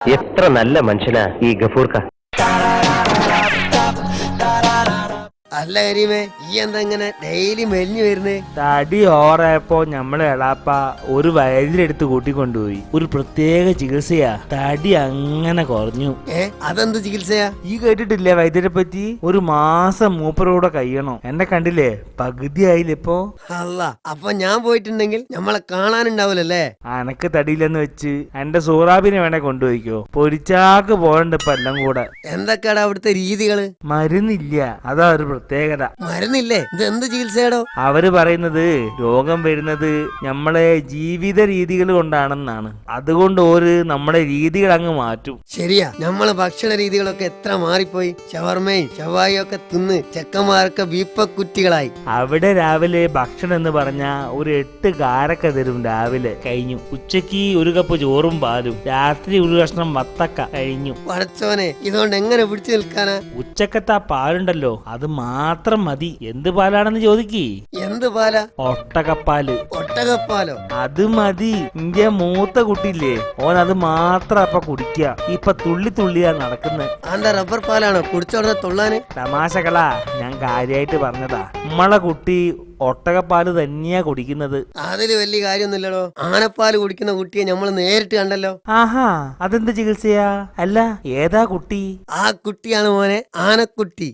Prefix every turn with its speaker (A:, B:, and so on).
A: എത്ര നല്ല മനുഷ്യനാ ഈ ഗഫൂർക്ക.
B: അല്ല കരീമേ, ഈ എന്താ ഇങ്ങനെ ഡെയിലി മെലിഞ്ഞു വരുന്നേ?
C: തടി ഓറായപ്പോ ഞമ്മളെ എളാപ്പ ഒരു വയലിലെടുത്ത് കൂട്ടിക്കൊണ്ടുപോയി. ഒരു പ്രത്യേക ചികിത്സയാ, തടി അങ്ങനെ കുറഞ്ഞു.
B: അതെന്ത് ചികിത്സയാ?
C: ഈ കേട്ടിട്ടില്ലേ വൈദ്യരെ പറ്റി? ഒരു മാസം മൂപ്പറൂടെ കഴിയണോ. എന്നെ കണ്ടില്ലേ, പകുതി ആയില്ല ഇപ്പൊ.
B: അല്ല, അപ്പൊ ഞാൻ പോയിട്ടുണ്ടെങ്കിൽ നമ്മളെ കാണാനുണ്ടാവൂലല്ലേ?
C: അനക്ക് തടിയില്ലെന്ന് വെച്ച് എന്റെ സൂറാബിനെ വേണേ കൊണ്ടുപോയിക്കോ. പൊരിച്ചാക്ക് പോകണ്ട ഇപ്പൊ എല്ലാം കൂടെ.
B: എന്തൊക്കെയാടാ അവിടുത്തെ രീതികള്?
C: മരുന്നില്ല, അതാ ഒരു പ്രത്യേകത.
B: മരുന്നില്ലേ? ഇത് എന്ത് ചികിത്സയാടോ?
C: അവര് പറയുന്നത് രോഗം വരുന്നത് നമ്മളെ ജീവിത രീതികൾ കൊണ്ടാണെന്നാണ്. അതുകൊണ്ട് ഓര് നമ്മുടെ രീതികൾ അങ്ങ് മാറ്റും.
B: ശരിയാ, നമ്മളെ ഭക്ഷണ രീതികളൊക്കെ എത്ര മാറിപ്പോയി. ഷവർമയും ഷവായും ഒക്കെ തിന്ന് ചെക്കന്മാരൊക്കെ വീപ്പക്കുറ്റികളായി.
C: അവിടെ രാവിലെ ഭക്ഷണം എന്ന് പറഞ്ഞാ ഒരു 8 കാരക്ക തരും രാവിലെ, കഴിഞ്ഞു. ഉച്ചക്ക് ഒരു കപ്പ് ചോറും പാലും, രാത്രി ഒരു കഷ്ണം വത്തക്ക, കഴിഞ്ഞു.
B: പടച്ചോനെ, ഇതുകൊണ്ട് എങ്ങനെ പിടിച്ചു നിൽക്കാനാ?
C: ഉച്ചക്കത്തെ ആ പാലുണ്ടല്ലോ, അത് മാത്രം മതി. എന്ത് പാലാണെന്ന് ചോദിക്കേ.
B: എന്ത് പാലാ?
C: ഒട്ടകപ്പാല്.
B: ഒട്ടകപ്പാലോ?
C: അത് മതി. ഇന്ത്യ മൂത്ത കുട്ടിയില്ലേ, ഓൻ അത് മാത്രം അപ്പൊ കുടിക്കുക. ഇപ്പൊ തുള്ളി തുള്ളിയാ നടക്കുന്നത്.
B: ആന്റെ റബ്ബർ പാലാണോ കുടിച്ചോടനെ തൊള്ളാന്?
C: തമാശകളാ, ഞാൻ കാര്യായിട്ട് പറഞ്ഞതാ. നമ്മളെ കുട്ടി ഒട്ടകപ്പാല് തന്നെയാ കുടിക്കുന്നത്.
B: അതില് വലിയ കാര്യമൊന്നുമില്ലടോ. ആനപ്പാല് കുടിക്കുന്ന കുട്ടിയെ നമ്മൾ നേരിട്ട് കണ്ടല്ലോ.
C: ആഹാ, അതെന്ത് ചികിത്സയാ? അല്ല, ഏതാ കുട്ടി?
B: ആ കുട്ടിയാണ് മോനെ ആനക്കുട്ടി.